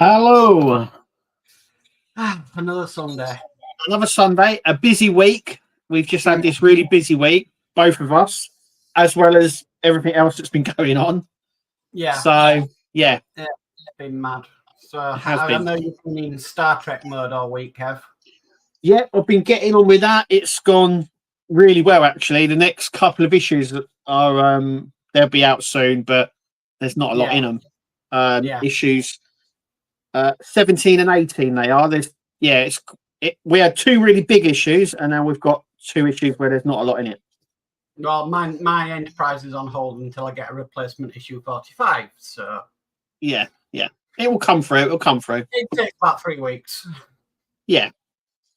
Hello. Another Sunday. Another Sunday, a busy week. We've just had this really busy week, both of us, as well as everything else that's been going on. Yeah. So, yeah. It's been mad. So I know you've been in Star Trek mode all week, Kev. Yeah, I've been getting on with that. It's gone really well, actually. The next couple of issues are they'll be out soon, but there's not a lot in them. Issues 17 and 18 they are. We had two really big issues, and now we've got two issues where there's not a lot in it. Well, my Enterprise is on hold until I get a replacement issue 45. So yeah, it will come through. It'll come through. It takes about 3 weeks. Yeah.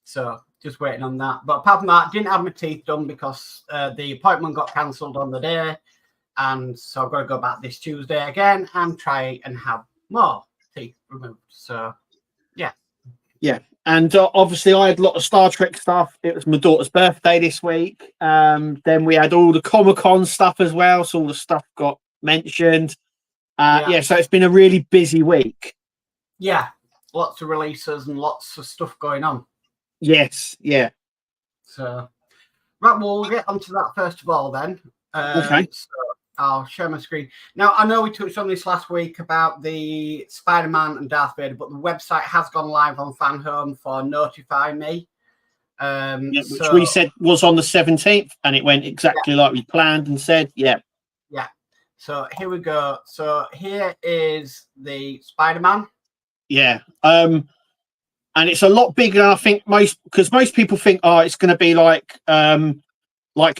So just waiting on that. But apart from that, didn't have my teeth done because the appointment got cancelled on the day, and so I've got to go back this Tuesday again and try and have more teeth removed. So yeah. And obviously, I had a lot of Star Trek stuff. It was my daughter's birthday this week. Then we had all the Comic-Con stuff as well. So all the stuff got mentioned. So it's been a really busy week. Yeah, lots of releases and lots of stuff going on. Yes, yeah. So, right, well, we'll get onto that first of all then. Okay. So I'll share my screen. Now, I know we touched on this last week about the Spider-Man and Darth Vader, but the website has gone live on Fan Home for Notify Me. Which we said was on the 17th, and it went exactly like we planned and said, Yeah. So here we go. So here is the Spider-Man. Yeah. And it's a lot bigger than I think most people think, it's going to be like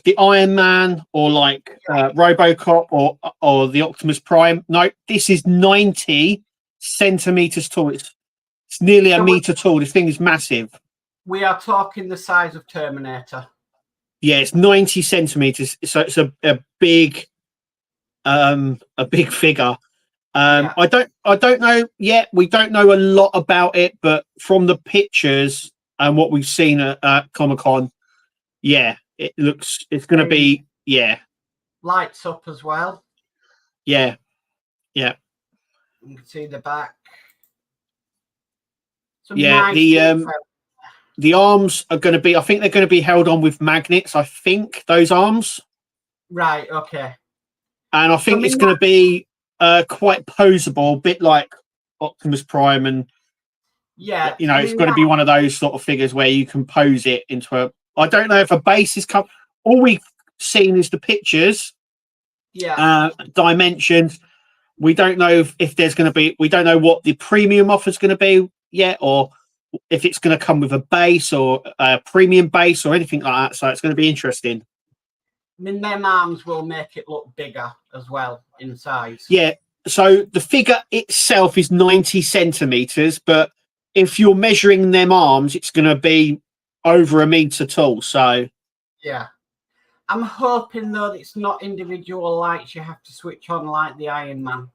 the Iron Man or like RoboCop or the Optimus Prime. No, this is 90 centimeters tall. It's nearly a meter tall. This thing is massive. We are talking the size of Terminator. Yeah, it's 90 centimeters. So it's a big figure. I don't know yet. We don't know a lot about it, but from the pictures and what we've seen at Comic-Con, it's going to be, lights up as well. Yeah. You can see the back. The arms are going to be, I think they're going to be held on with magnets. I think those arms. Right. Okay. And I think it's going to be quite posable, a bit like Optimus Prime, and it's going to be one of those sort of figures where you can pose it into a. I don't know if a base is come. All we've seen is the pictures, dimensions. We don't know if there's going to be. We don't know what the premium offer is going to be yet, or if it's going to come with a base or a premium base or anything like that. So it's going to be interesting. I mean, their arms will make it look bigger as well in size. Yeah. So the figure itself is 90 centimeters, but if you're measuring them arms, it's going to be over a meter tall. So yeah, I'm hoping though that it's not individual lights you have to switch on like the Iron Man.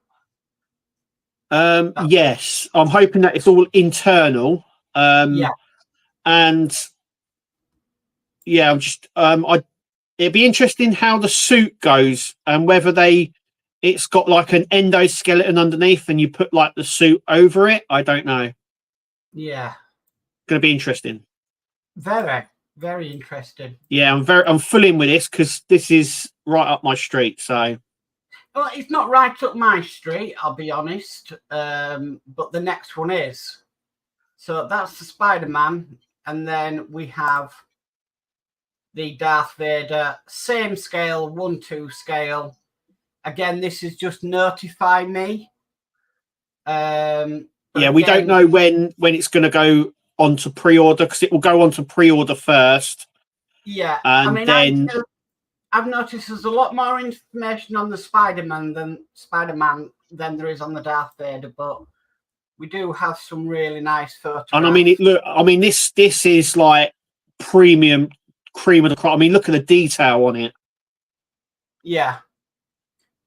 Yes, I'm hoping that it's all internal. And I'm just it'd be interesting how the suit goes and whether it's got like an endoskeleton underneath and you put like the suit over it. I don't know. Yeah, going to be interesting. Very, very interesting. Yeah, I'm full in with this because this is right up my street. So, well, it's not right up my street, I'll be honest. But the next one is. So that's the Spider-Man, and then we have the Darth Vader, same scale, 1:2 scale. Again, this is just Notify Me. We don't know when it's going to go on to pre-order because it will go on to pre-order first. Yeah, and I've noticed there's a lot more information on the Spider-Man than there is on the Darth Vader, but we do have some really nice photographs. And this is like premium cream of the crop. I mean, look at the detail on it. Yeah.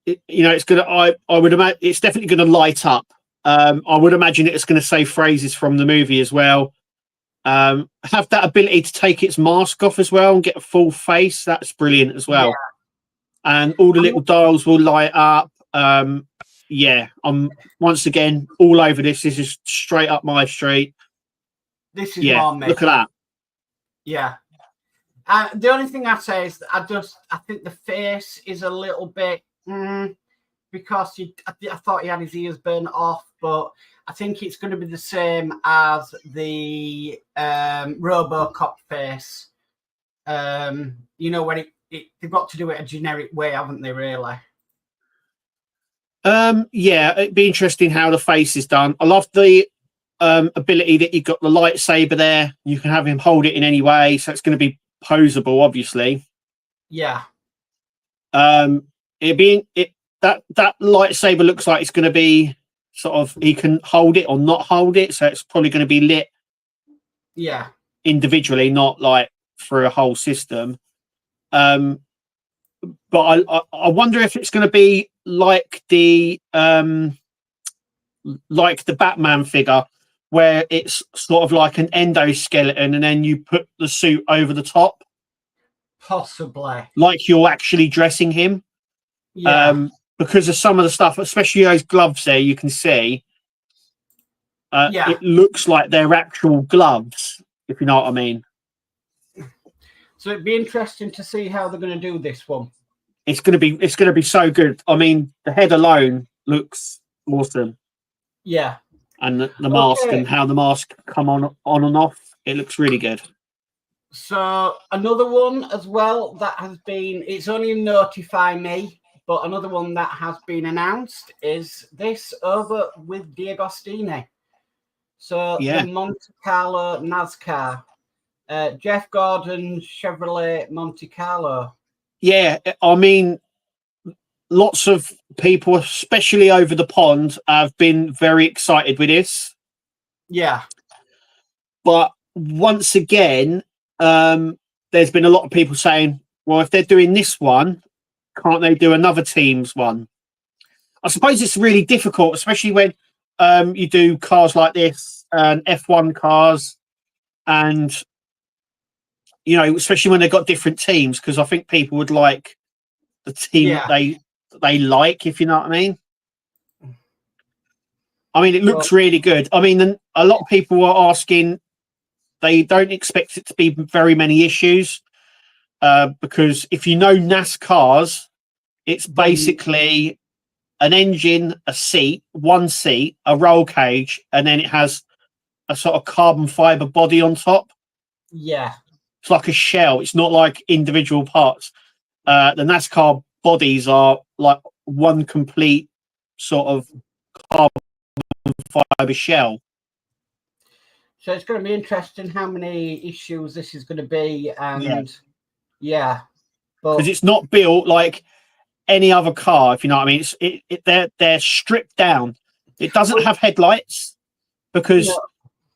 It's gonna. I would imagine it's definitely going to light up. I would imagine it's going to say phrases from the movie as well. Have that ability to take its mask off as well and get a full face. That's brilliant as well. Yeah. And all the little dials will light up. yeah, I'm once again all over this. This is straight up my street. This is more me. Look at that. Yeah. The only thing I say is that I think the face is a little bit because I thought he had his ears burnt off, but I think it's going to be the same as the RoboCop face. You know, when they've got to do it a generic way, haven't they? Really? Yeah, it'd be interesting how the face is done. I love the ability that you've got the lightsaber there. You can have him hold it in any way, so it's going to be posable, obviously. Yeah. That lightsaber looks like it's going to be sort of, he can hold it or not hold it, so it's probably going to be lit. Yeah. Individually, not like through a whole system. But I wonder if it's going to be like the Batman figure, where it's sort of like an endoskeleton and then you put the suit over the top. Possibly. Like you're actually dressing him. Yeah. Because of some of the stuff, especially those gloves there, you can see it looks like they're actual gloves, if you know what I mean. So it'd be interesting to see how they're going to do this one. It's going to be so good. I mean, the head alone looks awesome. Yeah. And the mask and how the mask come on and off, it looks really good. So another one as well that has been, it's only Notify Me, but another one that has been announced is this over with D'Agostini. So the Monte Carlo NASCAR, Jeff Gordon Chevrolet Monte Carlo. Yeah, I mean, lots of people, especially over the pond, have been very excited with this. Yeah. But once again, there's been a lot of people saying, well, if they're doing this one, can't they do another team's one? I suppose it's really difficult, especially when you do cars like this and F1 cars, and you know, especially when they've got different teams, because I think people would like the team that they like, if you know what I mean. I mean, it looks really good. I mean, a lot of people are asking, they don't expect it to be very many issues, because if you know NASCARs, it's basically an engine, a seat, one seat, a roll cage, and then it has a sort of carbon fiber body on top. Yeah. It's like a shell. It's not like individual parts. The NASCAR bodies are like one complete sort of carbon fiber shell. So it's going to be interesting how many issues this is going to be, and because it's not built like any other car, if you know what I mean. They're stripped down. It doesn't have headlights, because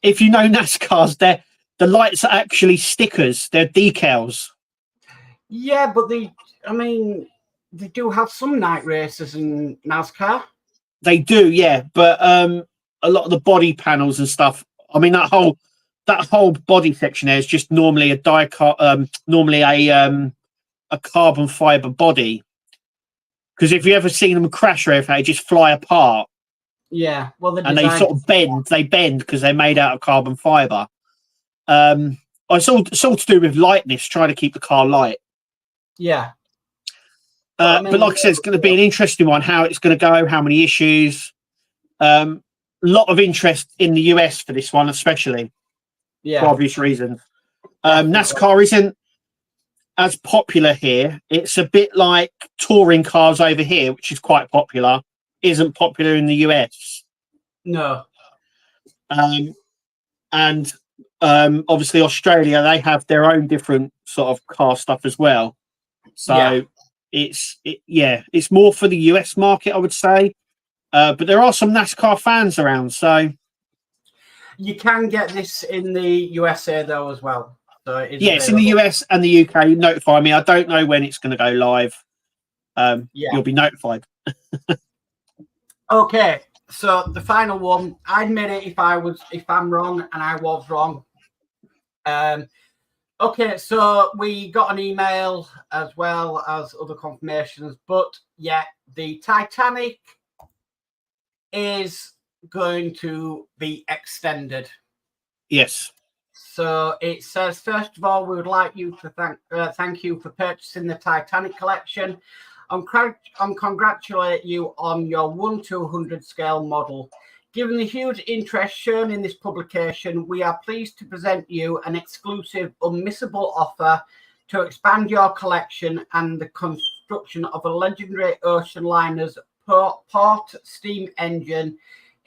if you know NASCARs, the lights are actually stickers. They're decals. Yeah, but they do have some night races in NASCAR. They do, yeah, but a lot of the body panels and stuff. I mean, that whole body section there is just normally a carbon fiber body. Because if you ever seen them crash or anything, they just fly apart. Yeah, well, and they sort of bend. They bend because they're made out of carbon fiber. It's all to do with lightness, trying to keep the car light. Yeah. But like I said, it's going to be an interesting one. How it's going to go, how many issues. A lot of interest in the US for this one, especially. Yeah. For obvious reasons. NASCAR isn't as popular here. It's a bit like touring cars over here, which is quite popular. Isn't popular in the US. No. And obviously Australia, they have their own different sort of car stuff as well. So it's more for the US market, I would say. But there are some NASCAR fans around, so you can get this in the USA though as well. So it's in the US and the UK. Notify me. I don't know when it's going to go live. You'll be notified. Okay, so the final one. I'd admit it if I'm wrong, and I was wrong. Okay, so we got an email as well as other confirmations, but the Titanic is going to be extended. Yes. So it says, first of all, we would like you to thank you for purchasing the Titanic collection and congratulate you on your 1/200 scale model. Given the huge interest shown in this publication, we are pleased to present you an exclusive, unmissable offer to expand your collection and the construction of a legendary ocean liner's port steam engine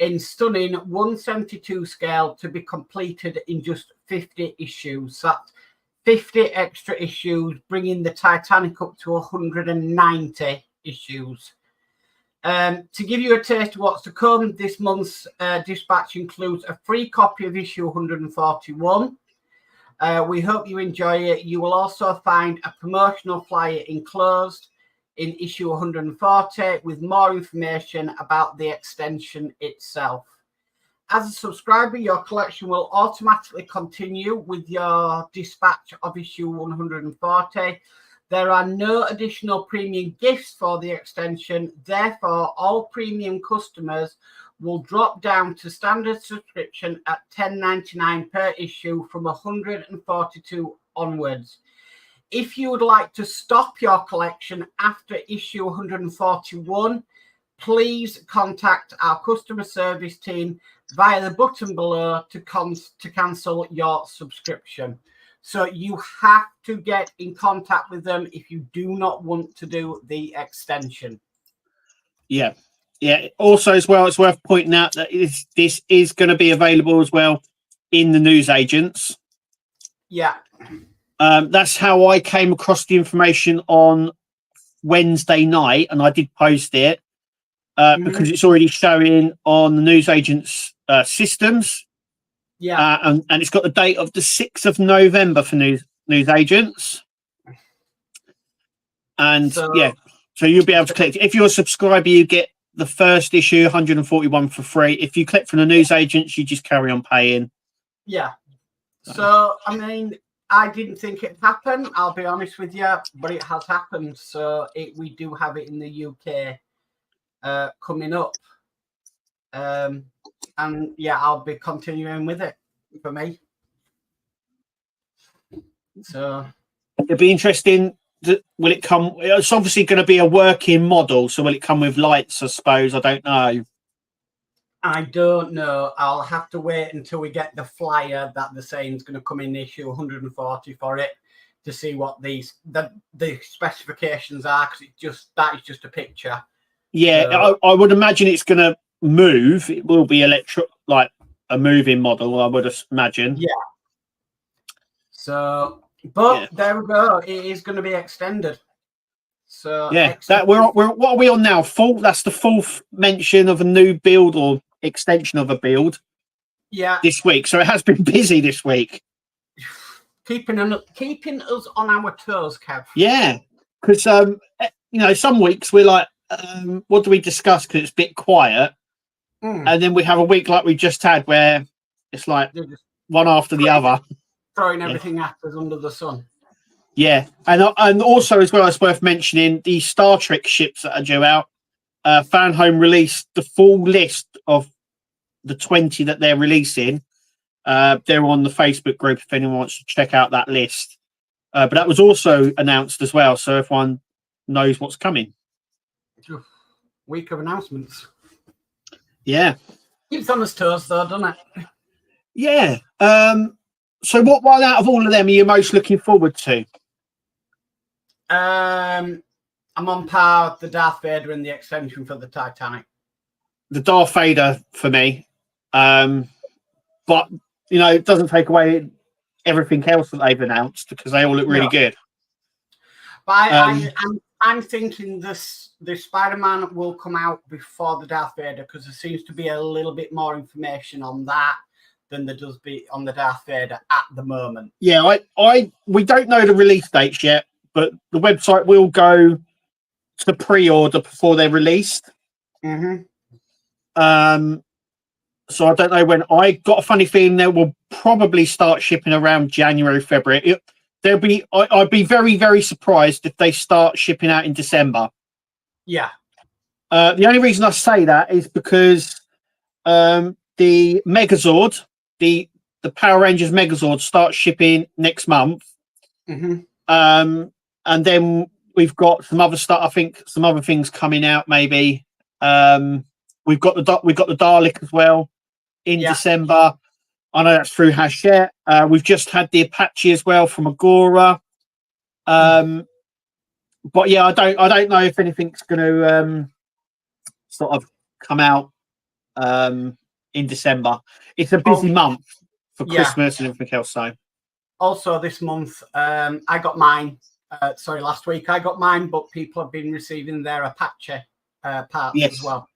in stunning 1/72 scale to be completed in just 50 issues. That's 50 extra issues, bringing the Titanic up to 190 issues. To give you a taste of what's to come, this month's dispatch includes a free copy of issue 141. We hope you enjoy it. You will also find a promotional flyer enclosed in issue 140 with more information about the extension itself. As a subscriber, your collection will automatically continue with your dispatch of issue 140. There are no additional premium gifts for the extension. Therefore, all premium customers will drop down to standard subscription at $10.99 per issue from 142 onwards. If you would like to stop your collection after issue 141, please contact our customer service team via the button below to cancel your subscription. So you have to get in contact with them if you do not want to do the extension. Yeah. Yeah. Also, as well, it's worth pointing out that this is going to be available as well in the newsagents. Yeah. That's how I came across the information on Wednesday night, and I did post it because it's already showing on the newsagents systems. Yeah. And it's got the date of the 6th of November for newsagents. And so you'll be able to click. If you're a subscriber, you get the first issue 141 for free. If you click from the newsagents, you just carry on paying. Yeah. So I mean, I didn't think it'd happen, I'll be honest with you, but it has happened. So we do have it in the UK coming up. And yeah, I'll be continuing with it for me. So it'll be interesting. Will it come? It's obviously going to be a working model. So will it come with lights? I suppose. I don't know. I don't know. I'll have to wait until we get the flyer that they're saying is going to come in issue 140 for it to see what the specifications are. Because that is just a picture. Yeah, so, I would imagine it's going to move. It will be like a moving model, I would imagine. Yeah. So, but there we go. It is going to be extended. So yeah, what are we on now? That's the fourth mention of a new build or extension of a build. Yeah. This week, so it has been busy this week. Keeping us on our toes, Kev. Yeah, because some weeks we're like, what do we discuss? Because it's a bit quiet. And then we have a week like we just had where it's like one after the other. Throwing everything at us under the sun. Yeah. And also as well, it's worth mentioning the Star Trek ships that are due out. Fan Home released the full list of the 20 that they're releasing. They're on the Facebook group if anyone wants to check out that list. But that was also announced as well, so everyone knows what's coming. Week of announcements. Yeah. Keeps on his toes, though, doesn't it? Yeah. So what one out of all of them are you most looking forward to? I'm on par with the Darth Vader and the extension for the Titanic. The Darth Vader for me. But, it doesn't take away everything else that they've announced because they all look really good. But I'm thinking the Spider-Man will come out before the Darth Vader because there seems to be a little bit more information on that than there does be on the Darth Vader at the moment. Yeah, we don't know the release dates yet, but the website will go to pre-order before they're released. Mm-hmm. So I don't know when. I got a funny feeling they will probably start shipping around January, February. I'd be very, very surprised if they start shipping out in December. Yeah. The only reason I say that is because the Megazord, the Power Rangers Megazord starts shipping next month. And then we've got some other stuff. I think some other things coming out. Maybe we've got the Dalek as well in December. I know that's through Hachette. We've just had the Apache as well from Agora. But yeah, I don't know if anything's going to sort of come out in December. It's a busy month for Christmas and everything else. So also this month, I got mine. Last week I got mine, but people have been receiving their Apache parts as well.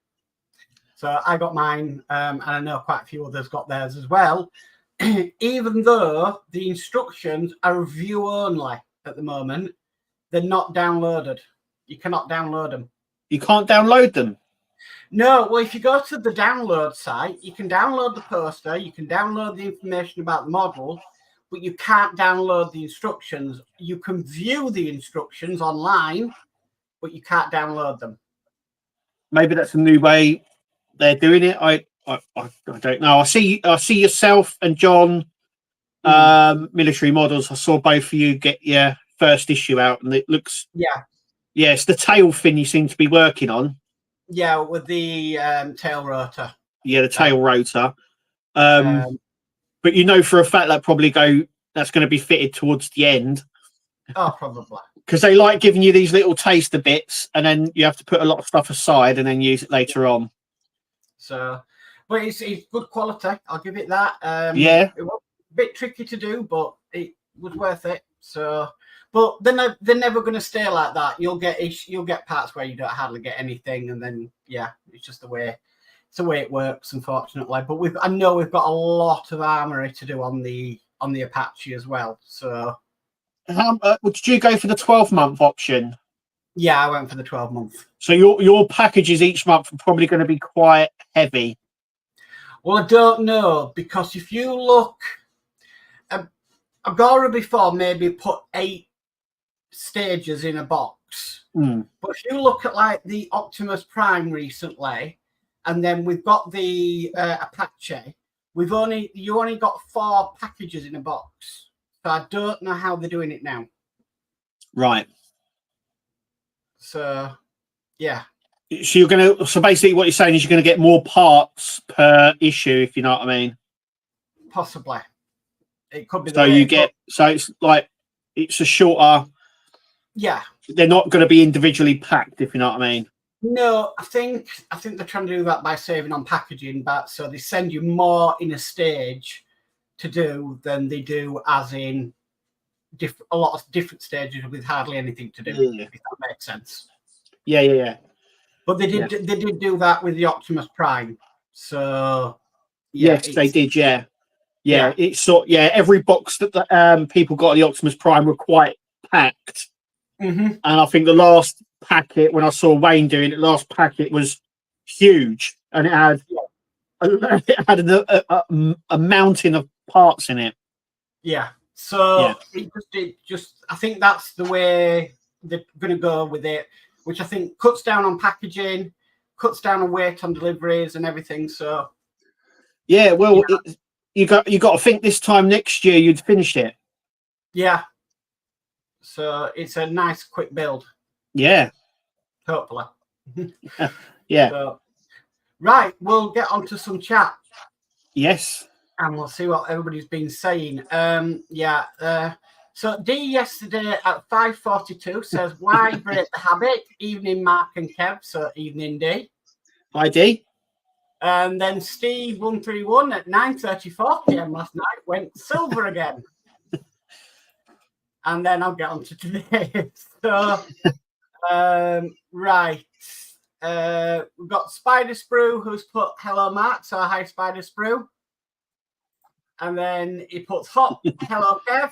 So I got mine, and I know quite a few others got theirs as well. Even though the instructions are view only at the moment, they're not downloaded. You cannot download them. You can't download them? No. Well, if you go to the download site, you can download the poster, you can download the information about the model, but you can't download the instructions. You can view the instructions online, but you can't download them. Maybe that's a new way they're doing it. I don't know. I see yourself and John, Military Models. I saw both of you get your first issue out, and it looks it's the tail fin you seem to be working on. Yeah, with the tail rotor. Yeah, the tail rotor. But you know for a fact that's going to be fitted towards the end. Oh, probably. Because they like giving you these little taster bits, and then you have to put a lot of stuff aside and then use it later on. So, but it's good quality. I'll give it that. It was a bit tricky to do, but it was worth it. So, but they're never going to stay like that. You'll get parts where you don't hardly get anything, and then it's just the way. It's the way it works, unfortunately. But I know we've got a lot of armory to do on the Apache as well. So, did you go for the 12-month option? Yeah, I went for the 12-month. So your packages each month are probably going to be quite heavy. Well, I don't know, because if you look, Agora before maybe put 8 stages in a box. But if you look at like the Optimus Prime recently, and then we've got the Apache, you only got 4 packages in a box. So I don't know how they're doing it now. Right. So, yeah. So basically what you're saying is you're going to get more parts per issue, if you know what I mean. Possibly. It could be. So it's like, it's a shorter. Yeah. They're not going to be individually packed, if you know what I mean. No, I think they're trying to do that by saving on packaging, but so they send you more in a stage to do than they do as in a lot of different stages with hardly anything to do. If that makes sense. Yeah. But they did do that with the Optimus Prime. So yes, they did. Yeah. It's every box that people got the Optimus Prime were quite packed. And I think the last packet, when I saw Wayne doing it, last packet was huge, and it had a mountain of parts in it. Yeah. So it just I think that's the way they're going to go with it, which I think cuts down on packaging, cuts down on weight on deliveries and everything. So you got to think this time next year you'd finished it. Yeah. So it's a nice quick build. Yeah. Hopefully. Yeah. So, right, we'll get on to some chat. Yes. And we'll see what everybody's been saying. So D yesterday at 5:42 says, why break the habit? Evening, Mark and Kev. So evening, D. Hi, D. And then Steve 131 at 9:34 p.m. last night went silver again. And then I'll get on to today. So, right. We've got Spider Sprue who's put hello, Mark. So hi, Spider Sprue. And then he puts hot hello, Kev.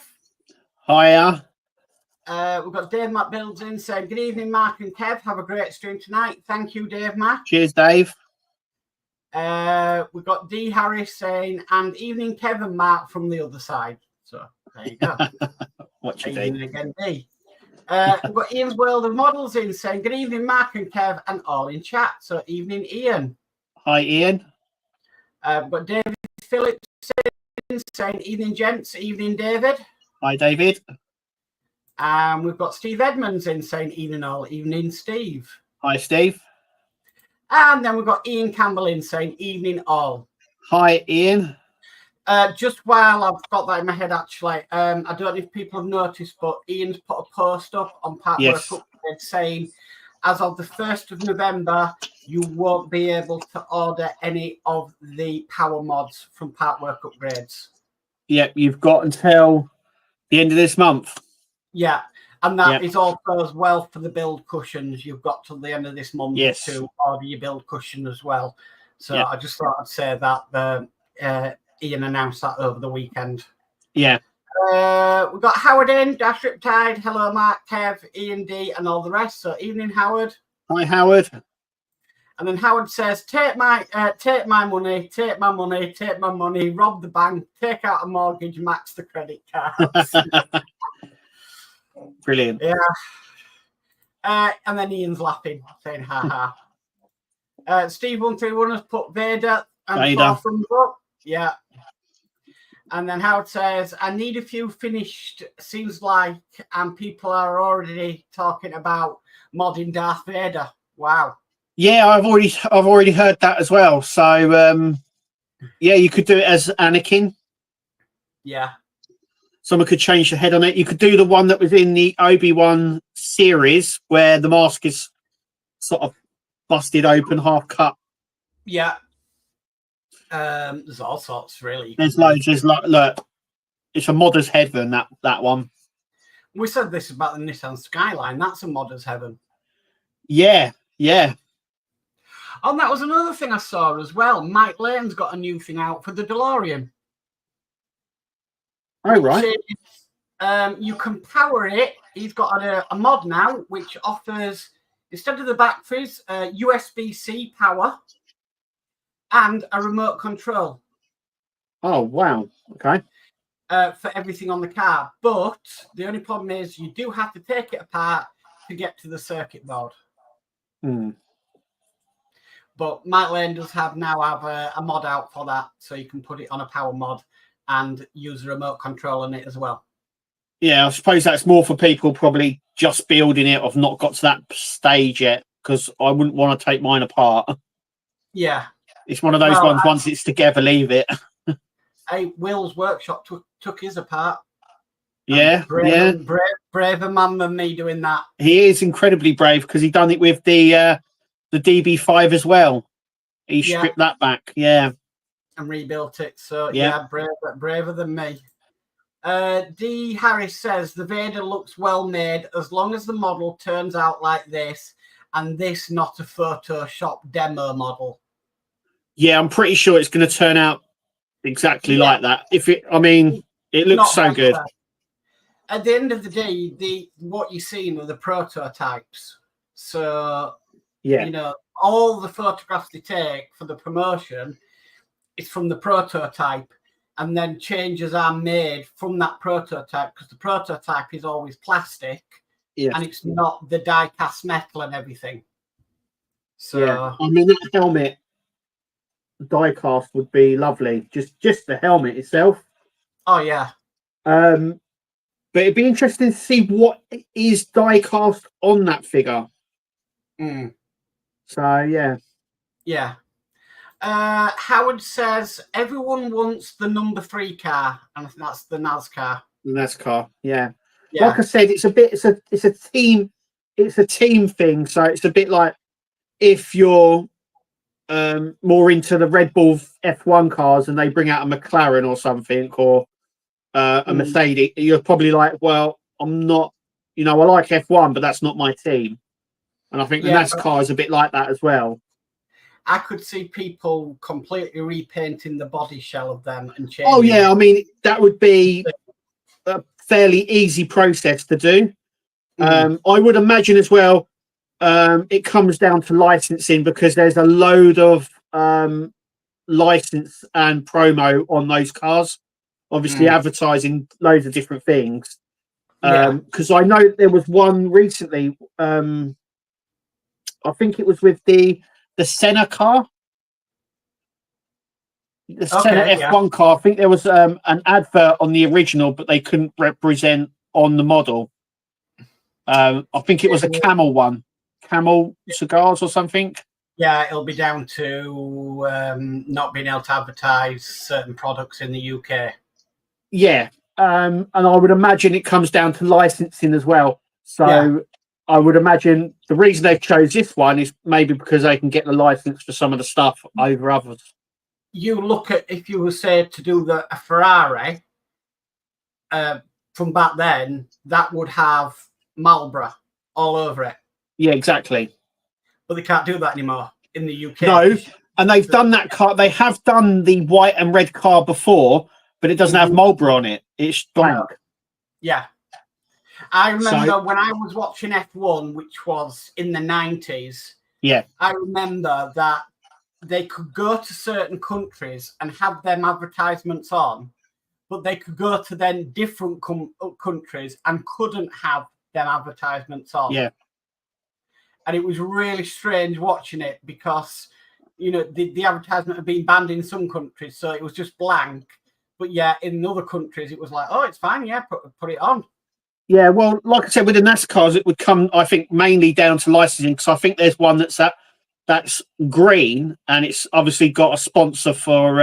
Hiya. We've got Dave Matt Builds in saying, good evening, Mark and Kev. Have a great stream tonight. Thank you, Dave Matt. Cheers, Dave. We've got D Harris saying, and evening, Kev and Mark from the other side. So there you go. What you evening again, D. We've got Ian's World of Models in saying, good evening, Mark and Kev, and all in chat. So, evening, Ian. Hi, Ian. We've got David Phillips saying, evening, gents. Evening, David. Hi, David. And we've got Steve Edmonds in saying, evening, all. Evening, Steve. Hi, Steve. And then we've got Ian Campbell in saying, evening, all. Hi, Ian. Just while I've got that in my head, actually, I don't know if people have noticed, but Ian's put a post up on Partworks Upgrade saying, as of the 1st of November, you won't be able to order any of the power mods from Partwork Upgrades. Yep, you've got until the end of this month. Yeah, and that is also as well for the build cushions. You've got till the end of this month to order your build cushion as well. So I just thought I'd say that Ian announced that over the weekend. Yeah. We've got Howard in, Dash Riptide, hello Mark, Kev, Ian D, and all the rest. So evening, Howard. Hi, Howard. And then Howard says, take my money, take my money, take my money, rob the bank, take out a mortgage, max the credit cards. Brilliant. Yeah. And then Ian's laughing, saying ha ha. Steve 131 has put Vader and 4 thumbs up. Yeah. And then Howard says, I need a few finished, seems like, and people are already talking about modding Darth Vader. Wow. Yeah, I've already heard that as well. So yeah, you could do it as Anakin. Yeah. Someone could change the head on it. You could do the one that was in the Obi-Wan series where the mask is sort of busted open, half cut. Yeah. There's all sorts, really. There's loads. There's look, it's a modder's heaven, that one. We said this about the Nissan Skyline. That's a modder's heaven. Yeah, yeah. Oh, and that was another thing I saw as well. Mike Lane's got a new thing out for the DeLorean. Oh, right. You can power it. He's got a mod now, which offers, instead of the back fizz, USB-C power and a remote control. Oh, wow. Okay. For everything on the car. But the only problem is you do have to take it apart to get to the circuit board. But Mike Lane does now have a mod out for that, so you can put it on a power mod and use a remote control on it as well. Yeah, I suppose that's more for people probably just building it or have not got to that stage yet, because I wouldn't want to take mine apart. Yeah. It's one of those ones, once it's together, leave it. Hey, Will's workshop took his apart. Yeah, braver man than me doing that. He is incredibly brave because he done it with the DB5 as well. He stripped that back, and rebuilt it. So braver than me. D Harris says the Vader looks well made as long as the model turns out like this, and this not a Photoshop demo model. Yeah, I'm pretty sure it's going to turn out exactly like that. It looks so good. At the end of the day, what you're seeing are the prototypes. So you know, all the photographs they take for the promotion is from the prototype, and then changes are made from that prototype, because the prototype is always plastic and it's not the die cast metal and everything. So that helmet die cast would be lovely, just the helmet itself. Oh yeah. But it'd be interesting to see what is die cast on that figure. So yeah. Howard says everyone wants the number 3 car, and that's the NASCAR. The NASCAR, yeah. Like I said, it's a team thing. So it's a bit like if you're more into the Red Bull F1 cars and they bring out a McLaren or something, or a Mercedes, you're probably like, well, I'm not, I like F1, but that's not my team. And I think the NASCAR is a bit like that as well. I could see people completely repainting the body shell of them and changing. Oh yeah, that would be a fairly easy process to do. I would imagine as well, it comes down to licensing, because there's a load of license and promo on those cars. Obviously, advertising loads of different things. Because I know there was one recently. I think it was with the Senna car, the Senna F1 car. I think there was an advert on the original, but they couldn't represent on the model. I think it was a Camel one, Camel cigars or something. Yeah, it'll be down to not being able to advertise certain products in the UK. Yeah, and I would imagine it comes down to licensing as well. So I would imagine the reason they've chose this one is maybe because they can get the license for some of the stuff over others. You look at, if you were, say, to do a Ferrari from back then, that would have Marlboro all over it. Yeah, exactly. But they can't do that anymore in the UK. No, and they've done that car. They have done the white and red car before, but it doesn't have Marlboro on it. It's blank. Yeah. I remember when I was watching F1, which was in the 90s. Yeah. I remember that they could go to certain countries and have them advertisements on, but they could go to then different countries and couldn't have them advertisements on. Yeah. And it was really strange watching it because, you know, the advertisement had been banned in some countries, so it was just blank. But yeah, in other countries, it was like, oh, it's fine, yeah, put it on. Yeah, well, like I said, with the NASCARs, it would come, I think, mainly down to licensing, because I think there's one that's green, and it's obviously got a sponsor for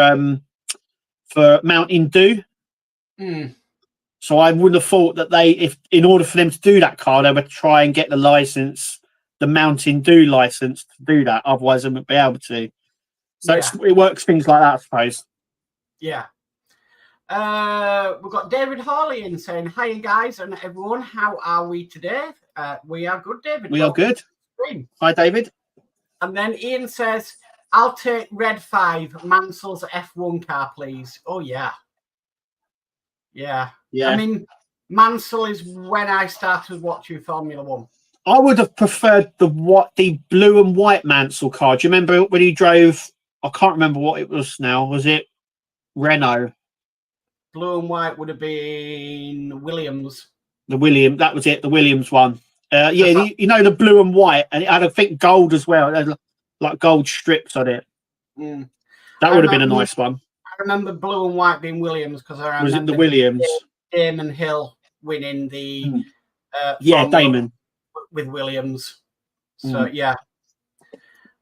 Mountain Dew. So I would have thought that if in order for them to do that car, they would try and get the license, the Mountain Dew license to do that. Otherwise, they wouldn't be able to. So it works things like that, I suppose. Yeah. We've got David Hawley in saying, "Hi guys and everyone, how are we today?" We are good, David. We are good. Hi, David. And then Ian says, "I'll take Red 5, Mansell's F1 car, please." Oh yeah. I mean, Mansell is when I started watching Formula 1. I would have preferred the blue and white Mansell car. Do you remember when he drove? I can't remember what it was now. Was it Renault? Blue and white would have been Williams. That was it, the Williams one. You know, the blue and white, and it had, I think, gold as well. It had like gold strips on it. That would have been a nice one. I remember blue and white being Williams because I remember. Was it the Williams? Damon Hill winning the. Damon. With Williams. So, yeah.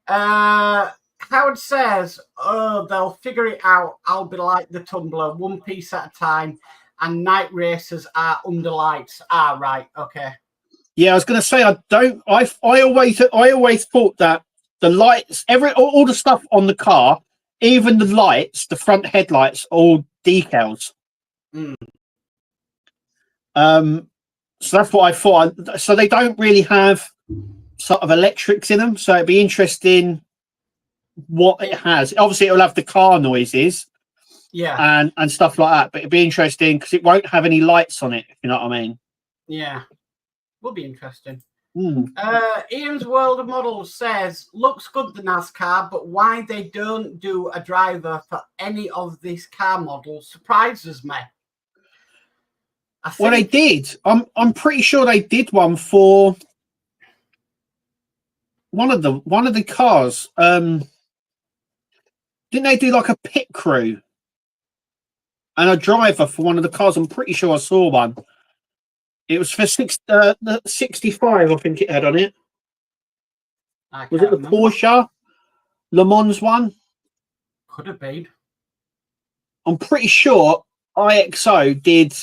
Howard says, "Oh, they'll figure it out. I'll be like the tumbler, one piece at a time, and night races are under lights." Ah, right, okay. Yeah, I was going to say I always thought that the lights, all the stuff on the car, even the lights, the front headlights, all decals. So that's what I thought. So they don't really have sort of electrics in them. So it'd be interesting what it has. Obviously it'll have the car noises and stuff like that, but it'd be interesting because it won't have any lights on it, if you know what I mean. Will be interesting. Ian's World of Models says, "Looks good, the NASCAR, but why they don't do a driver for any of these car models surprises me." Well, they did. I'm pretty sure they did one for one of the cars. Didn't they do like a pit crew and a driver for one of the cars? I'm pretty sure I saw one. It was for the 65, I think it had on it. Was it the Porsche Le Mans one? Could have been. I'm pretty sure IXO did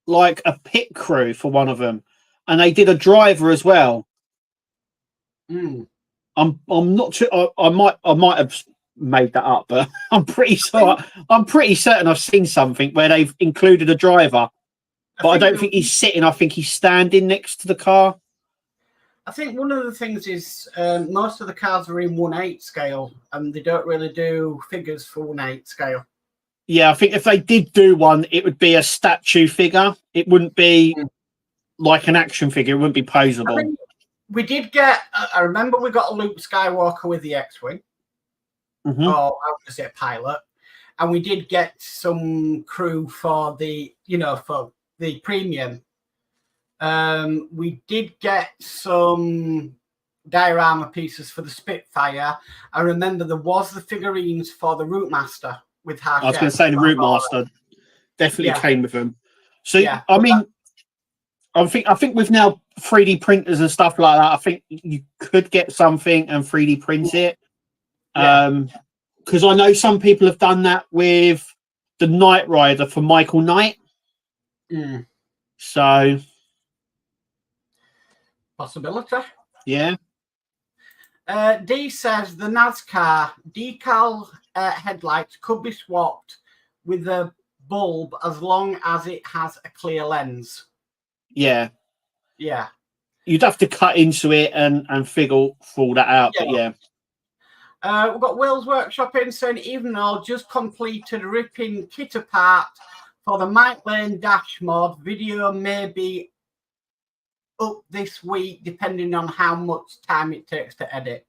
like a pit crew for one of them, and they did a driver as well. I'm not sure. I might have made that up, but I'm pretty certain I've seen something where they've included a driver, but I don't think he's sitting. I think he's standing next to the car. I think one of the things is most of the cars are in 1/8 scale, and they don't really do figures for 1/8 scale. Yeah, I think if they did do one, it would be a statue figure. It wouldn't be like an action figure. It wouldn't be posable. I mean, we did get. I remember we got a Luke Skywalker with the X-wing. I was going to say a pilot, and we did get some crew for the premium. We did get some diorama pieces for the Spitfire. I remember there was the figurines for the Routemaster with Harsh. I was going to say the Routemaster definitely came with them. So I mean, I think with now 3D printers and stuff like that, I think you could get something and 3D print it. Because I know some people have done that with the Knight Rider for Michael Knight. So possibility. Yeah. D says the NASCAR decal headlights could be swapped with a bulb as long as it has a clear lens. Yeah. Yeah. You'd have to cut into it and figure all that out, but yeah. We've got Will's Workshop in saying, even though just completed ripping kit apart for the Mike Lane Dash mod, video may be up this week depending on how much time it takes to edit.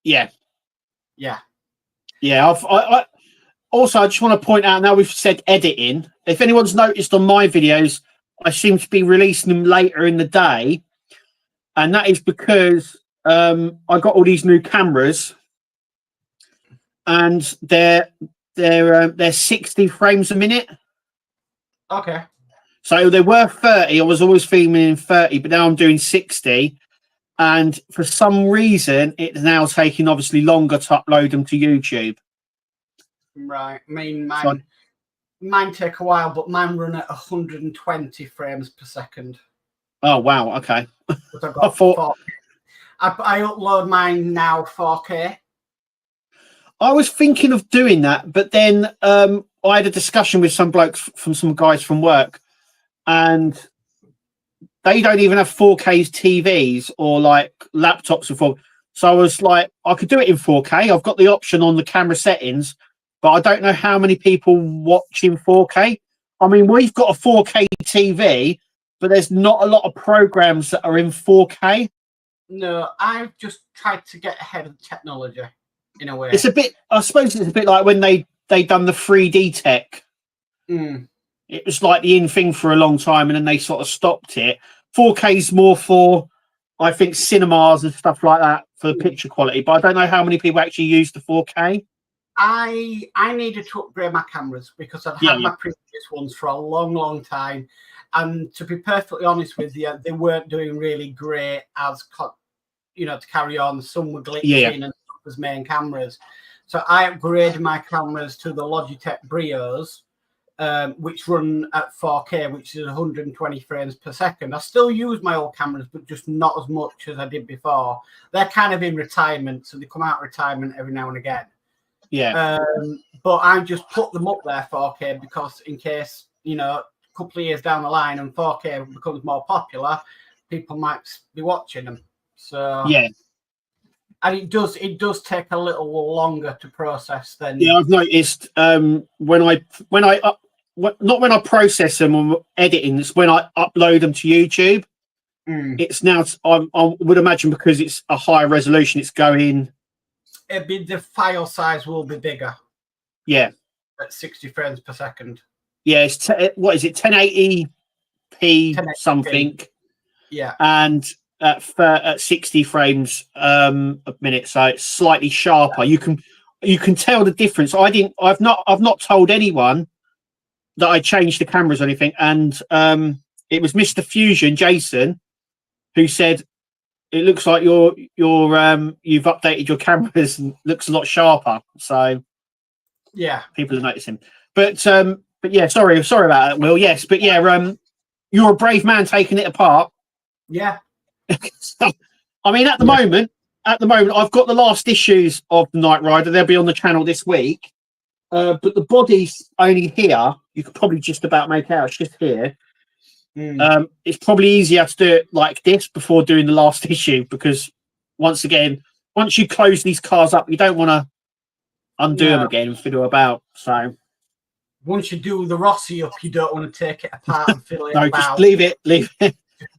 Yeah. Yeah. Yeah. I also, I just want to point out, now we've said editing, if anyone's noticed on my videos, I seem to be releasing them later in the day. And that is because I got all these new cameras and they're 60 frames a minute. Okay. So they were 30. I was always filming in 30, but now I'm doing 60. And for some reason, it's now taking obviously longer to upload them to YouTube. Right. I mean, mine take a while, but mine run at 120 frames per second. Oh, wow. Okay. I upload mine now 4K. I was thinking of doing that, but then I had a discussion with some blokes from some guys from work, and they don't even have 4K TVs or like laptops or 4K. So I was like, I could do it in 4K. I've got the option on the camera settings, but I don't know how many people watch in 4K. I mean, we've got a 4K TV, but there's not a lot of programs that are in 4K. No, I've just tried to get ahead of the technology in a way. It's a bit, I suppose it's a bit like when they done the 3D tech. It was like the in thing for a long time, and then they sort of stopped it. 4K is more for, I think, cinemas and stuff like that for the picture quality, but I don't know how many people actually use the 4K. I needed to upgrade my cameras because I've had my previous ones for a long time, and to be perfectly honest with you, they weren't doing really great as to carry on. Some were glitching and stuff as main cameras, so I upgraded my cameras to the Logitech Brios, which run at 4K, which is 120 frames per second. I still use my old cameras, but just not as much as I did before. They're kind of in retirement, so they come out of retirement every now and again. Yeah. But I just put them up there 4K because in case, a couple of years down the line and 4K becomes more popular, people might be watching them. So yeah. And it does take a little longer to process than. Yeah, I've noticed when I process them on editing, it's when I upload them to YouTube. It's now I would imagine because it's a higher resolution, it's going. The file size will be bigger. Yeah, at 60 frames per second. Yeah, it's what is it, 1080p 1080p. something? Yeah, and at 60 frames a minute, so it's slightly sharper. You can tell the difference. I've not told anyone that I changed the cameras or anything, and it was Mr. Fusion Jason who said it looks like you've updated your cameras and looks a lot sharper. So yeah, people are noticing. But yeah, sorry about that, Will. Yes, but yeah, you're a brave man taking it apart. Yeah. So, I mean, at the moment, I've got the last issues of the Knight Rider. They'll be on the channel this week. But the body's only here. You could probably just about make out it's just here. It's probably easier to do it like this before doing the last issue, because once you close these cars up, you don't want to undo them again and fiddle about. So once you do the Rossi up, you don't want to take it apart and fiddle it about. Just leave it.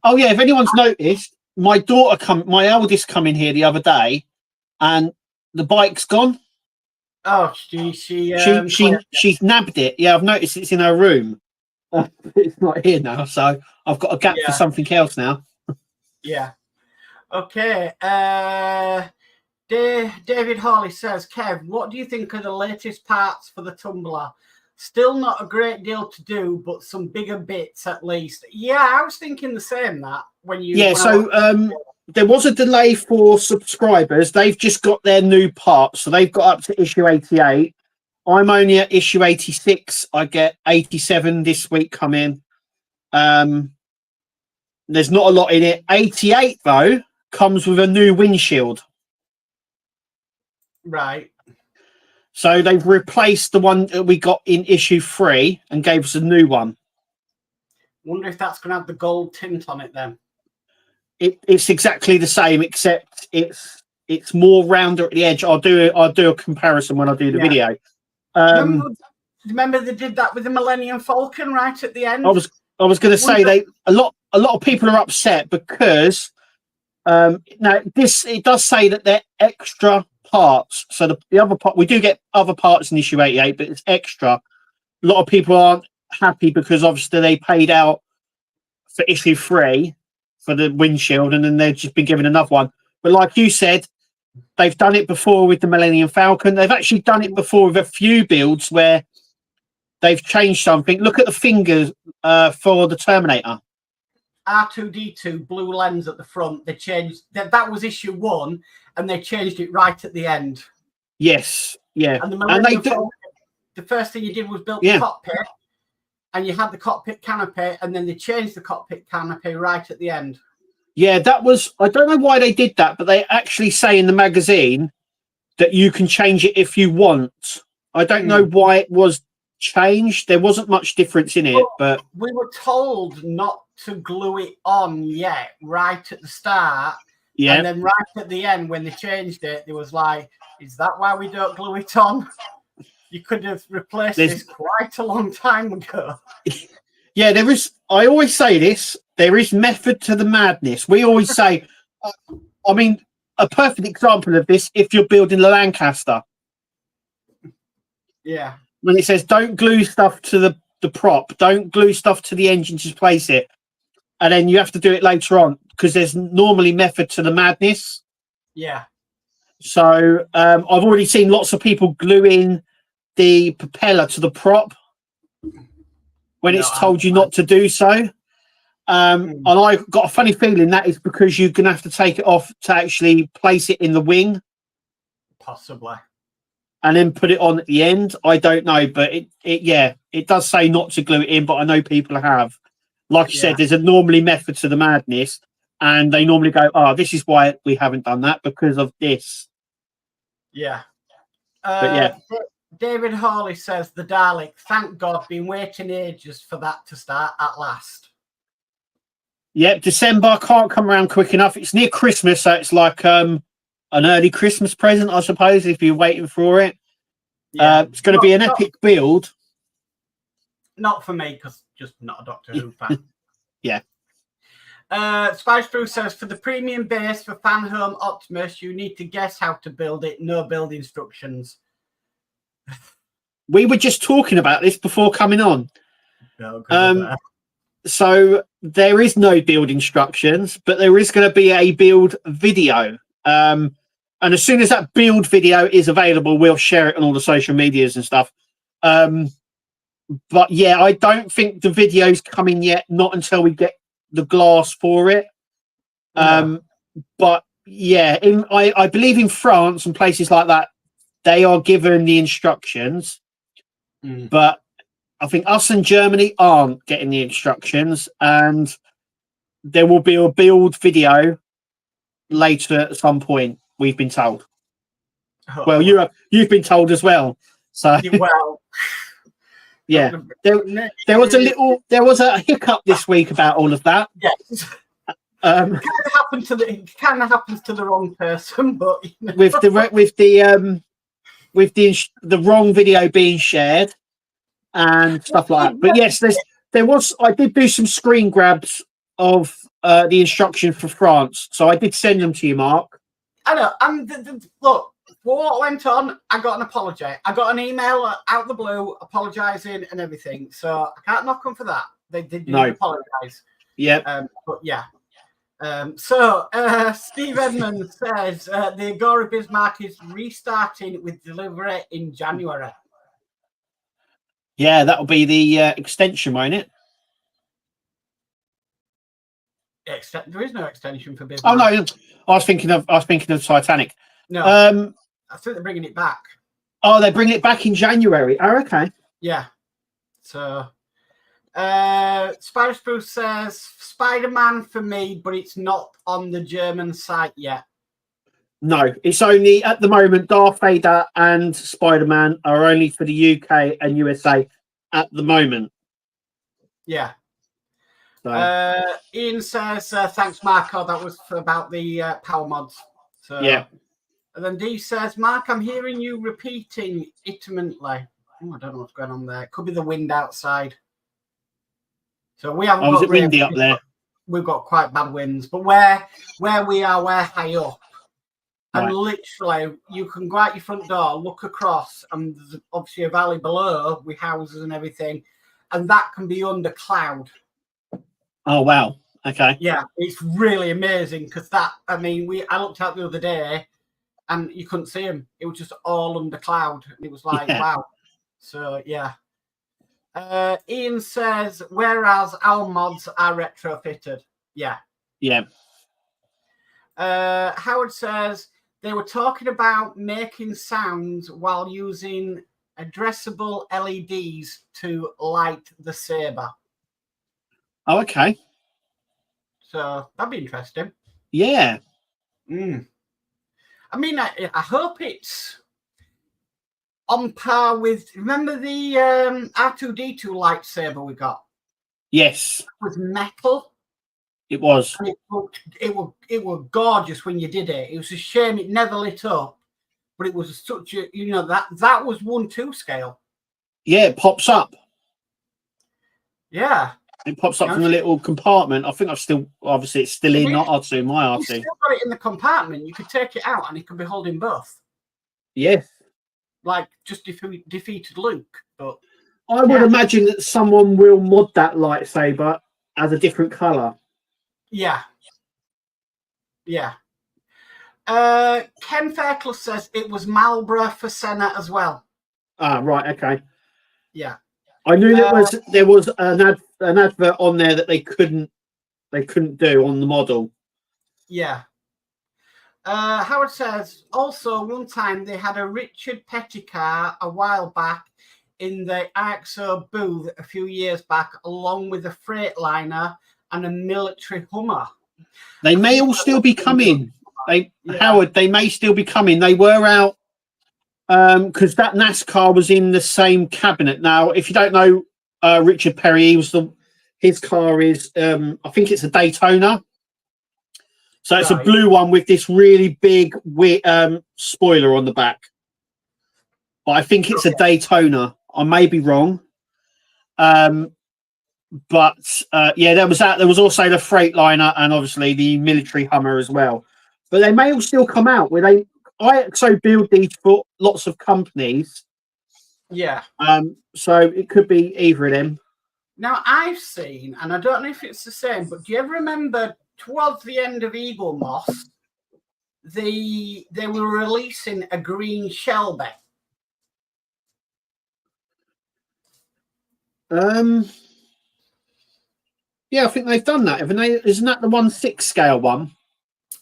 Oh yeah, if anyone's noticed, my eldest come in here the other day, and the bike's gone. Oh, she's nabbed it. Yeah, I've noticed it's in her room. It's not here now, so I've got a gap for something else now. Yeah. Okay. David Hawley says, Kev, what do you think of the latest parts for the tumbler? Still not a great deal to do, but some bigger bits at least. Yeah, I was thinking the same that when you. Yeah, there was a delay for subscribers. They've just got their new parts, so they've got up to issue 88. I'm only at issue 86. I get 87 this week come in. There's not a lot in it. 88 though comes with a new windshield. Right. So they've replaced the one that we got in issue 3 and gave us a new one. Wonder if that's going to have the gold tint on it then. It's exactly the same, except it's more rounder at the edge. I'll do a comparison when I do the video. Remember they did that with the Millennium Falcon right at the end. I was going to say a lot of people are upset because now it does say that they're extra parts. So the other part, we do get other parts in issue 88, but it's extra. A lot of people aren't happy because obviously they paid out for issue 3 for the windshield, and then they've just been given another one. But like you said, they've done it before with the Millennium Falcon. They've actually done it before with a few builds where they've changed something. Look at the fingers for the Terminator. R2-D2 blue lens at the front. They changed that was issue 1, and they changed it right at the end. Yes, yeah. And the first thing you did was build the cockpit, and you had the cockpit canopy, and then they changed the cockpit canopy right at the end. Yeah, that was. I don't know why they did that, but they actually say in the magazine that you can change it if you want. I don't know why it was changed. There wasn't much difference in it, but we were told not to glue it on yet, right at the start. Yeah, and then right at the end when they changed it, there was like, "Is that why we don't glue it on?" You could have replaced this quite a long time ago. Yeah, there is. I always say this. There is method to the madness. We always say, I mean, a perfect example of this, if you're building the Lancaster. Yeah. When it says, don't glue stuff to the prop, don't glue stuff to the engine, just place it. And then you have to do it later on because there's normally method to the madness. Yeah. So I've already seen lots of people gluing the propeller to the prop when it's told you not to do so. And I got a funny feeling that is because you're going to have to take it off to actually place it in the wing. Possibly. And then put it on at the end. I don't know, but it does say not to glue it in, but I know people have. Like you said, there's a normally method to the madness, and they normally go, "Oh, this is why we haven't done that because of this." Yeah. But David Hawley says the Dalek. Thank God, been waiting ages for that to start at last. Yeah, December can't come around quick enough. It's near Christmas, so it's like an early Christmas present, I suppose, if you're waiting for it. Yeah. It's going to be an epic build. Not for me, because just not a Doctor Who fan. Yeah. Spice Brew says, for the premium base for Fan Home Optimus, you need to guess how to build it. No build instructions. We were just talking about this before coming on. So there is no build instructions, but there is going to be a build video. And as soon as that build video is available, we'll share it on all the social medias and stuff. But yeah, I don't think the video's coming yet, not until we get the glass for it. But yeah, I believe in France and places like that, they are given the instructions. But I think us in Germany aren't getting the instructions, and there will be a build video later at some point, we've been told. Well, you've been told as well. So well, yeah, there was a hiccup this week about all of that. Yes. It kind of happens to the wrong person, but you know. with the wrong video being shared and stuff like that. But yes, I did do some screen grabs of the instruction for France, so I did send them to you, Mark. I know. Look, what went on, I got an apology. I got an email out the blue apologising and everything, so I can't knock them for that. They didn't apologise. Yeah. But yeah. So Steve Edmonds says the Agora Bismarck is restarting with delivery in January. Yeah, that'll be the extension, won't it? There is no extension for Bismarck. Oh no, I was thinking of Titanic. No, I think they're bringing it back. Oh, they're bringing it back in January. Oh, okay. Yeah. So, Spider Spruce says Spider-Man for me, but it's not on the German site yet. No, it's only at the moment. Darth Vader and Spider-Man are only for the UK and USA at the moment. Yeah. So. Ian says, thanks, Marco. That was about the power mods. So, yeah. And then D says, Mark, I'm hearing you repeating intermittently. Oh, I don't know what's going on there. It could be the wind outside. So we haven't got windy up there. We've got quite bad winds. But where we are, we're high up. And literally, you can go out your front door, look across, and there's obviously a valley below with houses and everything. And that can be under cloud. Oh, wow. Okay. Yeah, it's really amazing because I looked out the other day and you couldn't see them. It was just all under cloud. And it was like, wow. So, yeah. Ian says, whereas our mods are retrofitted. Yeah. Yeah. Howard says, they were talking about making sounds while using addressable LEDs to light the saber. Oh, okay. So that'd be interesting. Yeah. I mean, I hope it's on par with. Remember the R2D2 lightsaber we got? Yes. It was metal. It was. And it was gorgeous when you did it. It was a shame it never lit up, but it was such a that was 1:2 scale. Yeah, it pops up. Yeah. It pops up from the little compartment. I think it's still in my R2. You still got it in the compartment. You could take it out and it could be holding both. Yes. Like just defeated Luke. But I would imagine that someone will mod that lightsaber as a different colour. Yeah. Yeah. Ken Fairclough says it was Marlborough for Senna as well. Ah, right. Okay. Yeah. I knew there was an advert on there that they couldn't do on the model. Yeah. Howard says also one time they had a Richard Petty car a while back in the IXO booth a few years back, along with a Freightliner and a military Hummer. They may all still be coming. Howard, they may still be coming. They were out. Because that NASCAR was in the same cabinet. Now, if you don't know Richard Perry, his car is I think it's a Daytona. So it's a blue one with this really big spoiler on the back. But I think it's a Daytona. I may be wrong. But there was that. There was also the Freightliner and obviously the military Hummer as well. But they may all still come out where they. I build these for lots of companies. Yeah. So it could be either of them. Now I've seen, and I don't know if it's the same, but do you ever remember towards the end of Eagle Moss, they were releasing a green Shelby? Yeah, I think they've done that, haven't they? Isn't that the 1/6 scale one?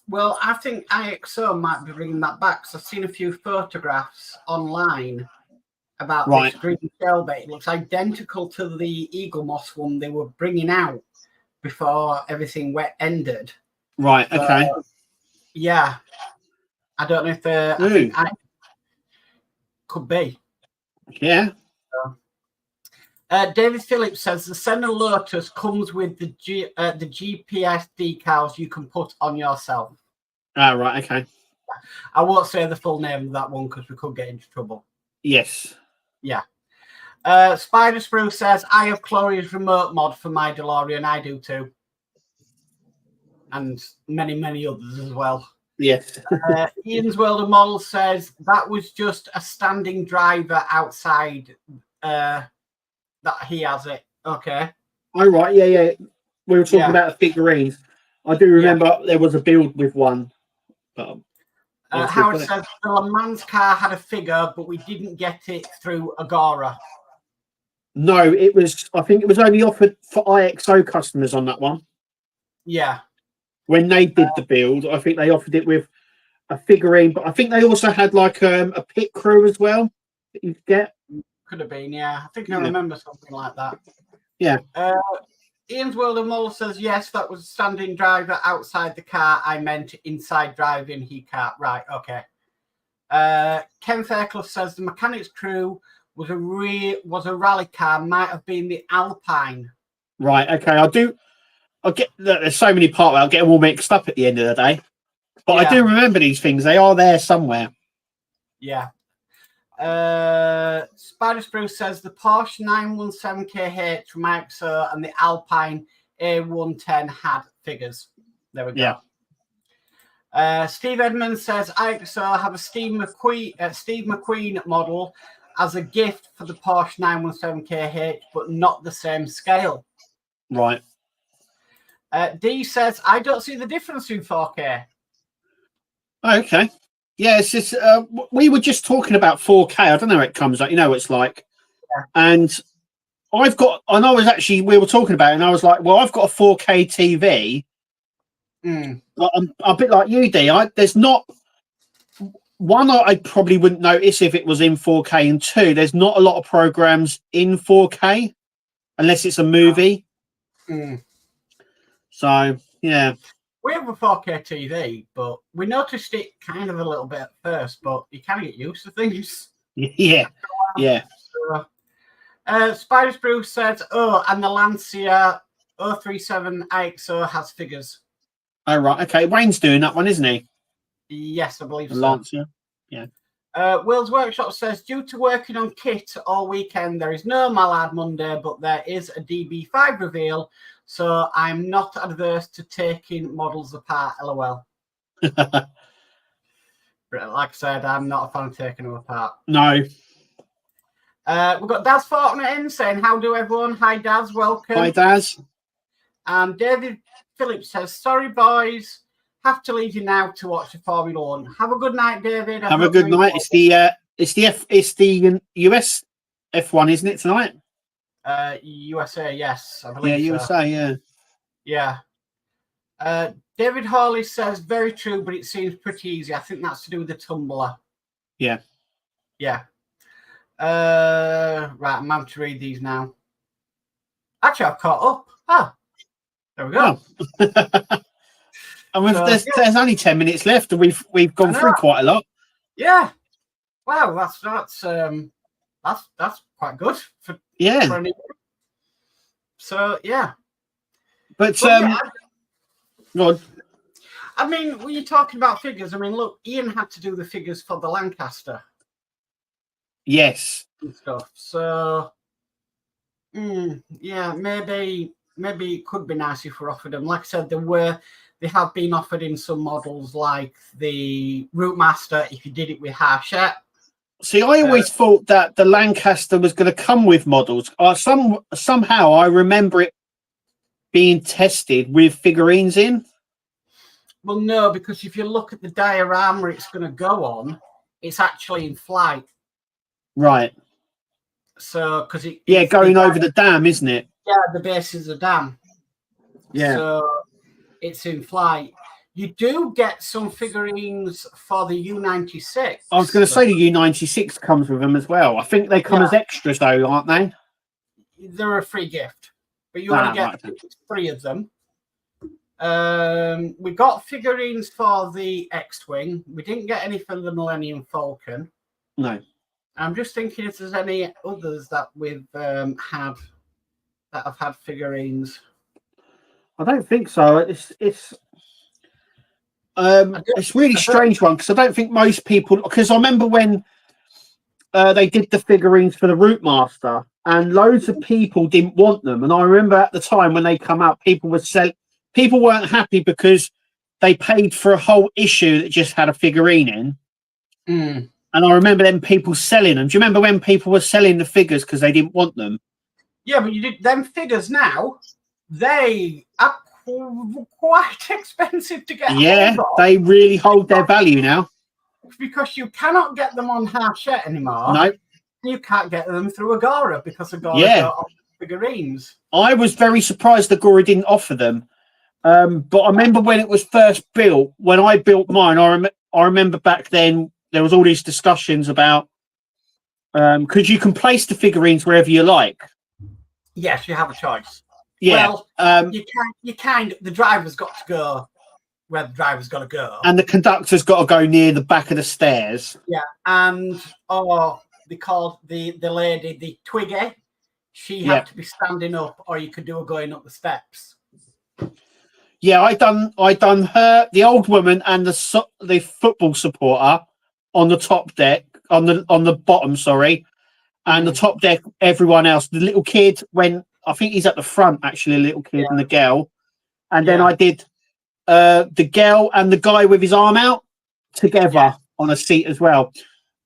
Well, I think IXO might be bringing that back because I've seen a few photographs online about this green Shelby. It looks identical to the Eagle Moss one they were bringing out before everything ended. Right, okay. Yeah. I don't know if could be. Yeah. David Phillips says the Senna Lotus comes with the GPS decals you can put on yourself. Ah, right, okay. I won't say the full name of that one because we could get into trouble. Yes. Yeah. Spider Spruce says, I have Chloe's remote mod for my DeLorean. I do too. And many, many others as well. Yes. Ian's World of Models says that was just a standing driver outside that he has it. Okay. Oh, right. Yeah. we were talking about the figurines. I do remember there was a build with one. But Howard says the Le Mans car had a figure, but we didn't get it through Agora. No, it was. I think it was only offered for IXO customers on that one. Yeah. When they did the build, I think they offered it with a figurine, but I think they also had like a pit crew as well that you could get. Could have been, yeah. I think I remember something like that. Yeah. Ian's World of Mole says, yes, that was standing driver outside the car. I meant inside driving. He can't. Right, okay. Ken Fairclough says the mechanic's crew was a rally car, might have been the Alpine. Right, okay. There's so many parts, I'll get them all mixed up at the end of the day. But I do remember these things. They are there somewhere. Yeah. Spider Spruce says the Porsche 917KH from IXO and the Alpine A110 had figures. There we go. Yeah. Steve Edmonds says IXO have a Steve McQueen model as a gift for the Porsche 917KH, but not the same scale. Right. D says I don't see the difference in 4K. Okay. Yeah, it's just we were just talking about 4K. I don't know how it comes out. You know what it's like. Yeah. And we were talking about it, and I was like, well, I've got a 4K TV. But I'm a bit like you, D. There's not one. I probably wouldn't notice if it was in 4K, and two, there's not a lot of programs in 4K unless it's a movie. So yeah. We have a 4K TV, but we noticed it kind of a little bit at first, but you kind of get used to things. Yeah, yeah. So, Spider Bruce says, and the Lancia 037 IXO has figures. Oh, right. Okay. Wayne's doing that one, isn't he? Yes, I believe so. Lancia. Yeah. Will's Workshop says, due to working on kit all weekend, there is no Mallard Monday, but there is a DB5 reveal. So I'm not adverse to taking models apart, LOL. Like I said, I'm not a fan of taking them apart. No. We've got Daz Fortnite in saying, how do everyone? Hi, Daz. Welcome. Hi, Daz. And David Phillips says, sorry, boys. Have to leave you now to watch the Formula One. Have a good night, David. Have a good night. It's the US F1, isn't it, tonight? USA, yes, I believe. Yeah, USA, yeah. David Hawley says very true, but it seems pretty easy. I think that's to do with the tumbler. Yeah. Right, I'm having to read these now. Actually, I've caught up. There we go. And there's only 10 minutes left, and we've gone through quite a lot. Yeah. Wow, that's quite good for an So yeah. But go on. I mean, when you're talking about figures, I mean, look, Ian had to do the figures for the Lancaster. Yes. And stuff. So yeah, maybe it could be nice if we offered them. Like I said, they have been offered in some models like the Routemaster if you did it with Hachette. See, I always thought that the Lancaster was going to come with models. Somehow I remember it being tested with figurines in. Well, no, because if you look at the diorama it's going to go on, it's actually in flight. Right. So, because going over the dam, isn't it? Yeah, the base is a dam. Yeah. So it's in flight. You do get some figurines for the U96. I was going to say the U96 comes with them as well. I think they come as extras, though, aren't they? They're a free gift, but you only get 3 of them. We got figurines for the X-Wing. We didn't get any for the Millennium Falcon. No. I'm just thinking if there's any others that we've have had figurines. I don't think so. It's really strange one because I don't think most people. Because I remember when they did the figurines for the Routemaster, and loads of people didn't want them. And I remember at the time when they come out, people weren't happy because they paid for a whole issue that just had a figurine in. And I remember them people selling them. Do you remember when people were selling the figures because they didn't want them? Yeah, but you did them figures now. they are quite expensive to get Yeah, hold of. they really hold their value now. Because you cannot get them on Hachette anymore. No. You can't get them through Agora because Agora got figurines. I was very surprised Agora didn't offer them. But I remember when it was first built, when I built mine, I remember back then there was all these discussions about because you can place the figurines wherever you like. Yes, you have a choice. Yeah. Well, the driver's got to go where the driver's got to go. And the conductor's got to go near the back of the stairs. Yeah, and they called the lady, the Twiggy, she had to be standing up, or you could do her going up the steps. Yeah, I done her, the old woman, and the football supporter on the top deck, on the bottom, sorry, and the top deck. Everyone else, the little kid went. I think he's at the front actually, a little kid and the girl, and then I did the girl and the guy with his arm out together on a seat as well,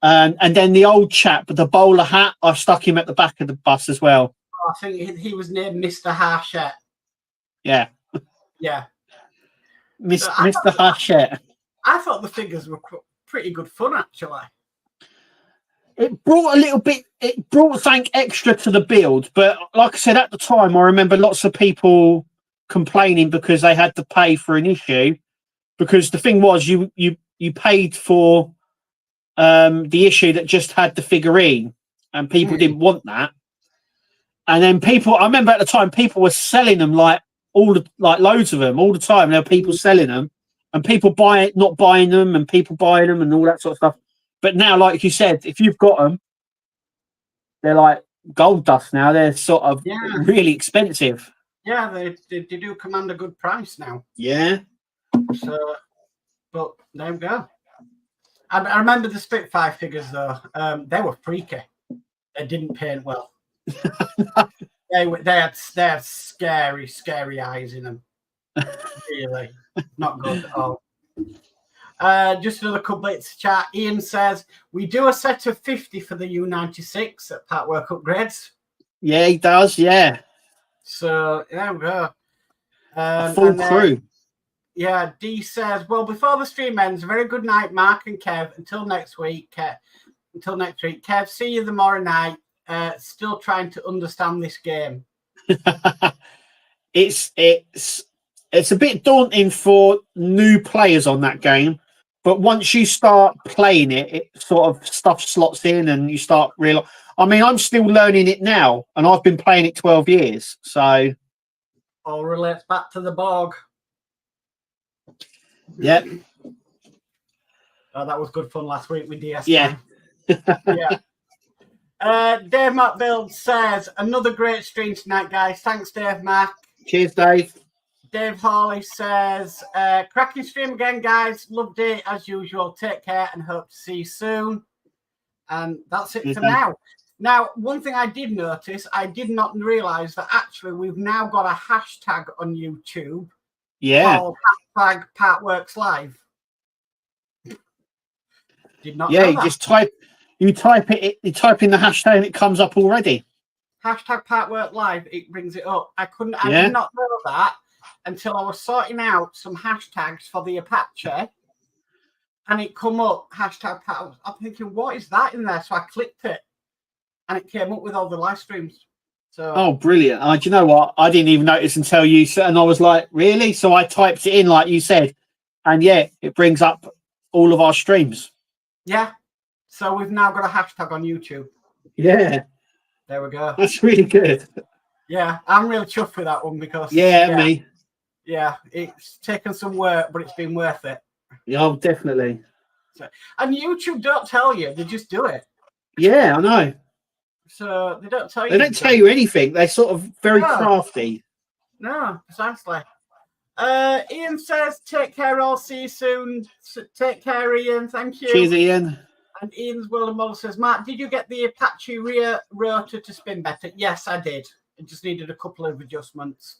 and then the old chap with the bowler hat. I stuck him at the back of the bus as well. I think he was named Mr. Hachette. Yeah. Yeah, Mr. Hachette. I thought the figures were pretty good fun, actually. It brought it brought something extra to the build, but like I said at the time, I remember lots of people complaining because they had to pay for an issue. Because the thing was, you paid for the issue that just had the figurine, and people didn't want that. And then I remember at the time, people were selling them like loads of them all the time. There were people selling them, and people not buying them, and people buying them, and all that sort of stuff. But now, like you said, if you've got them, they're like gold dust now. They're sort of really expensive. Yeah, they do command a good price now. Yeah. So, but there we go. I remember the Spitfire figures though. They were freaky. They didn't paint well. They had scary eyes in them. Really, not good at all. Just another couple bits of chat. Ian says we do a set of 50 for the U96 at Partwork Upgrades. Yeah, he does. Yeah. So there we go. A full crew. Yeah, D says, well, before the stream ends, a very good night, Mark and Kev. Until next week. Kev, see you tomorrow night. Still trying to understand this game. It's a bit daunting for new players on that game, but once you start playing it, it sort of stuff slots in, and you start realizing. I mean, I'm still learning it now, and I've been playing it 12 years, so all relates back to the bog. Yeah. Oh, that was good fun last week with DS. Yeah. Yeah. Dave McBill says, another great stream tonight, guys. Thanks, Dave Mac. Cheers, Dave. Dave Hawley says, cracking stream again, guys. Loved it as usual. Take care and hope to see you soon. And that's it for now. Now, one thing I did notice, I did not realize that actually we've now got a hashtag on YouTube. Yeah. Called hashtag Partworks Live. Did not know that. Just type in the hashtag and it comes up already. Hashtag Partwork Live, it brings it up. I did not know that until I was sorting out some hashtags for the Apache, and it come up hashtag Partworks. I'm thinking, what is that in there? So I clicked it, and it came up with all the live streams. So oh, brilliant! Do you know what? I didn't even notice until you said, and I was like, really? So I typed it in like you said, and it brings up all of our streams. Yeah. So we've now got a hashtag on YouTube. Yeah. There we go. That's really good. Yeah, I'm really chuffed with that one because me. Yeah, it's taken some work, but it's been worth it. Yeah, oh, definitely. So, and YouTube don't tell you; they just do it. Yeah, I know. So they don't tell you. They don't tell you anything. They're sort of very crafty. No, precisely. Ian says, "Take care, all. See you soon. Take care, Ian. Thank you." Cheers, Ian. And Ian's World of Model says, Mark, did you get the Apache rear rotor to spin better? Yes, I did. It just needed a couple of adjustments.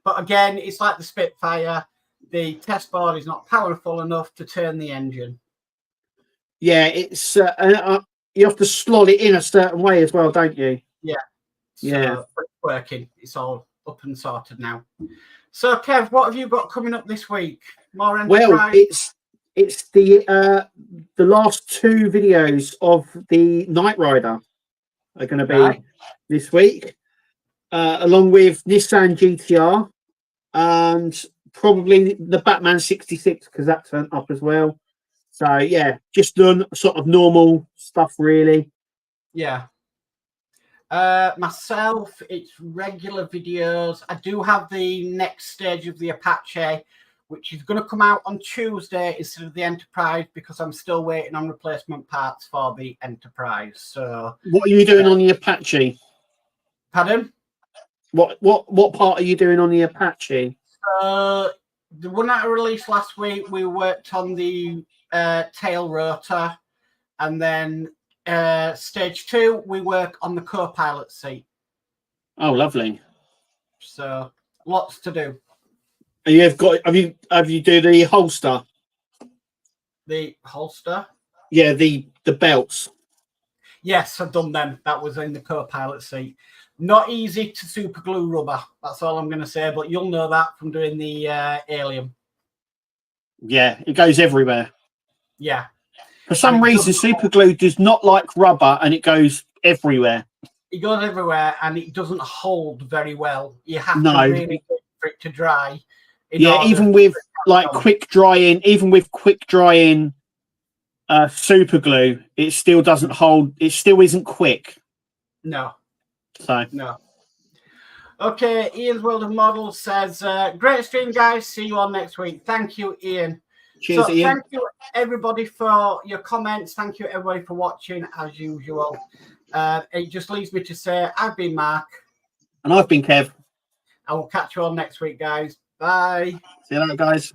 But again, it's like the Spitfire. The test board is not powerful enough to turn the engine. Yeah, it's you have to slot it in a certain way as well, don't you? Yeah. Yeah. So it's working. It's all up and sorted now. So, Kev, what have you got coming up this week? More Enterprise? Well, it's the last 2 videos of the Knight Rider are going to be this week, along with Nissan GTR and probably the Batman 66 because that turned up as well. So yeah, just done sort of normal stuff really. Yeah. Myself, it's regular videos. I do have the next stage of the Apache, which is going to come out on Tuesday instead of the Enterprise because I'm still waiting on replacement parts for the Enterprise. So, what are you doing on the Apache? Pardon? What part are you doing on the Apache? The one that I released last week, we worked on the tail rotor, and then stage 2, we work on the co-pilot seat. Oh, lovely! So lots to do. Have you do the holster? The holster? Yeah, the belts. Yes, I've done them. That was in the co-pilot seat. Not easy to super glue rubber. That's all I'm going to say. But you'll know that from doing the Alien. Yeah, it goes everywhere. Yeah. For some reason, super glue does not like rubber, and it goes everywhere. It goes everywhere, and it doesn't hold very well. You have to really wait for it to dry. Yeah, even with quick drying super glue, it still doesn't hold. It still isn't quick. No. So no. Okay, Ian's World of Models says, great stream, guys. See you all next week. Thank you, Ian. Cheers, Ian. Thank you, everybody, for your comments. Thank you, everybody, for watching, as usual. It just leaves me to say, I've been Mark. And I've been Kev. I will catch you all next week, guys. Bye. See you later, guys.